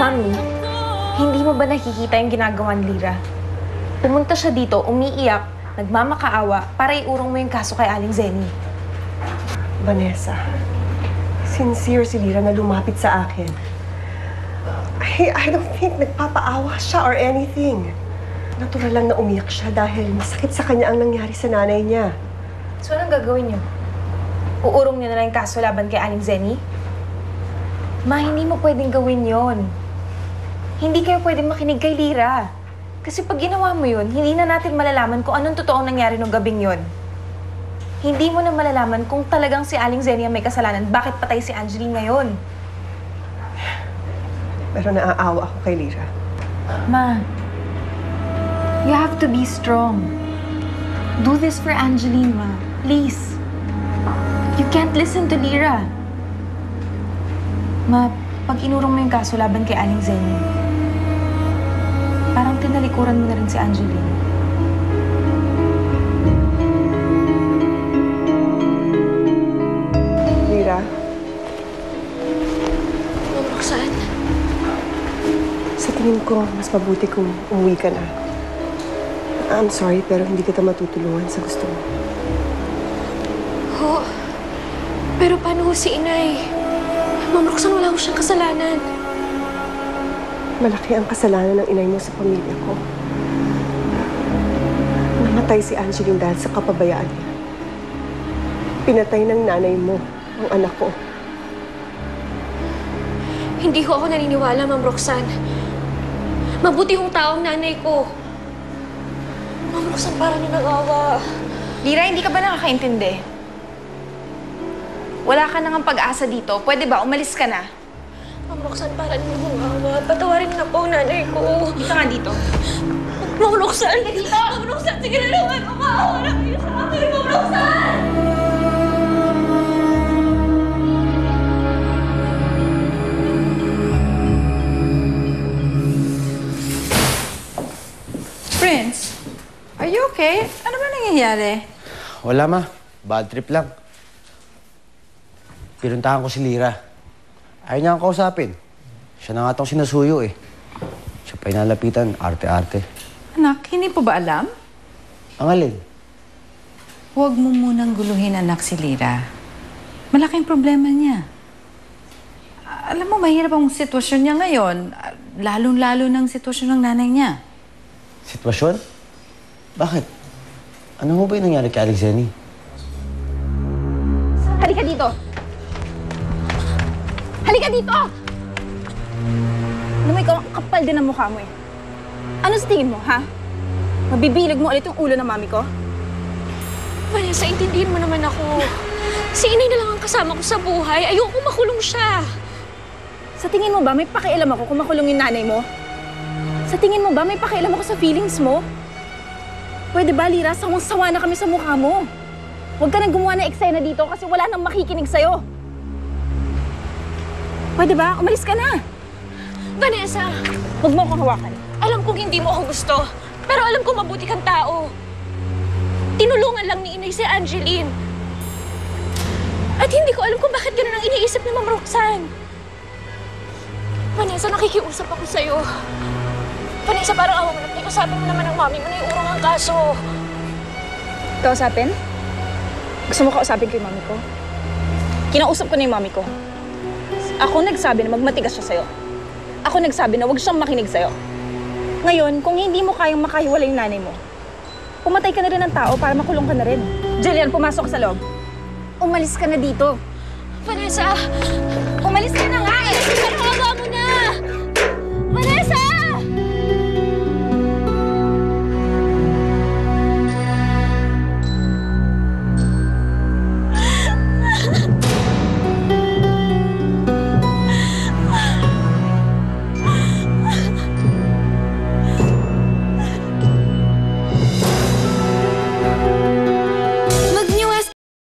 Mommy, hindi mo ba nakikita yung ginagawa ni Lyra? Pumunta siya dito, umiiyak, nagmamakaawa para iurong mo yung kaso kay Aling Zenny. Vanessa, sincere si Lyra na lumapit sa akin. I don't think nagpapaawa siya or anything. Natural lang na umiyak siya dahil masakit sa kanya ang nangyari sa nanay niya. So anong gagawin niyo? Uurong niyo na lang yung kaso laban kay Aling Zenny? Ma, hindi mo pwedeng gawin yon. Hindi kayo pwedeng makinig kay Lyra. Kasi pag ginawa mo yun, hindi na natin malalaman kung anong totoong nangyari nung gabing yon. Hindi mo na malalaman kung talagang si Aling Zenny ang may kasalanan, bakit patay si Angeline ngayon. Pero naaawa ako kay Lyra. Ma, you have to be strong. Do this for Angeline, Ma. Please. You can't listen to Lyra. Ma, pag inurong mo yung kaso laban kay Aling Zenny, parang tinalikuran mo na rin si Angeline. Lyra? Ma'am Roxanne? Sa tingin ko, mas mabuti kung umuwi ka na. I'm sorry, pero hindi kita matutulungan sa gusto mo. Ho? Pero paano ho si Inay? Ma'am Roxanne, wala ho siyang kasalanan. Malaki ang kasalanan ng inay mo sa pamilya ko. Namatay si Angeline dahil sa kapabayaan niya. Pinatay ng nanay mo ang anak ko. Hindi ho ako naniniwala, Ma'am Roxanne. Mabuti hong tao ang nanay ko. Ma'am Roxanne, parang nang-awa. Lyra, hindi ka ba nakakaintindi? Wala ka nang pag-asa dito. Pwede ba? Umalis ka na. Ma'am Roxanne, parang nang-awa. Patawarin na po ang nanay ko. Dito nga dito. Ma'am Roxanne! Dito! Ma'am Roxanne, sige na naman! Maawa na kayo sa akin, Ma'am Roxanne! Prince, are you okay? Ano ba nangyayari? Wala, ma. Bad trip lang. Pinuntahan ko si Lyra. Ayaw niya akong kausapin. Siya na nga itong sinasuyo eh. Siya pa inalapitan, arte-arte. Anak, hindi po ba alam? Ang alin? Huwag mo munang guluhin, anak, si Lyra. Malaking problema niya. Alam mo, mahirap ang sitwasyon niya ngayon. Lalong-lalo ng sitwasyon ng nanay niya. Sitwasyon? Bakit? Ano mo ba yung nangyari kay Aling Zenny? Halika dito! Halika dito! Alam mo, ikaw ang kapal din ang mukha mo eh. Ano sa tingin mo, ha? Mabibilag mo ulit yung ulo ng mami ko? Vanessa, intindihin mo naman ako. Si Inay na lang ang kasama ko sa buhay. Ayoko makulong siya. Sa tingin mo ba may pakialam ako kung makulong yung nanay mo? Sa tingin mo ba may pakialam ako sa feelings mo? Pwede ba, Lyra? Sawang-sawa na kami sa mukha mo. Huwag ka nang gumawa ng eksena dito kasi wala nang makikinig sa'yo. Pwede ba? Umalis ka na. Vanessa, Huwag mo akong hawakan. alam kong hindi mo ako gusto. Pero alam kong mabuti kang tao. Tinulungan lang ni Inay si Angeline. At hindi ko alam kung bakit ganun ang iniisip ni Ma'am Roxanne. Vanessa, nakikiusap ako sa'yo. Vanessa, parang awa mo na. Usapin mo naman ang mami mo na iurong ang kaso. Kausapin? Gusto mo kausapin ko yung mami ko? Kinausap ko na yung mami ko. Ako nagsabi na magmatigas siya sa'yo. Ako nagsabi na huwag siyang makinig sa'yo. Ngayon, kung hindi mo kayang makahiwalay yung nanay mo, pumatay ka na rin ng tao para makulong ka na rin. Jillian, pumasok sa loob. Umalis ka na dito. Vanessa! Umalis ka na nga eh! Pero awa mo na! Vanessa!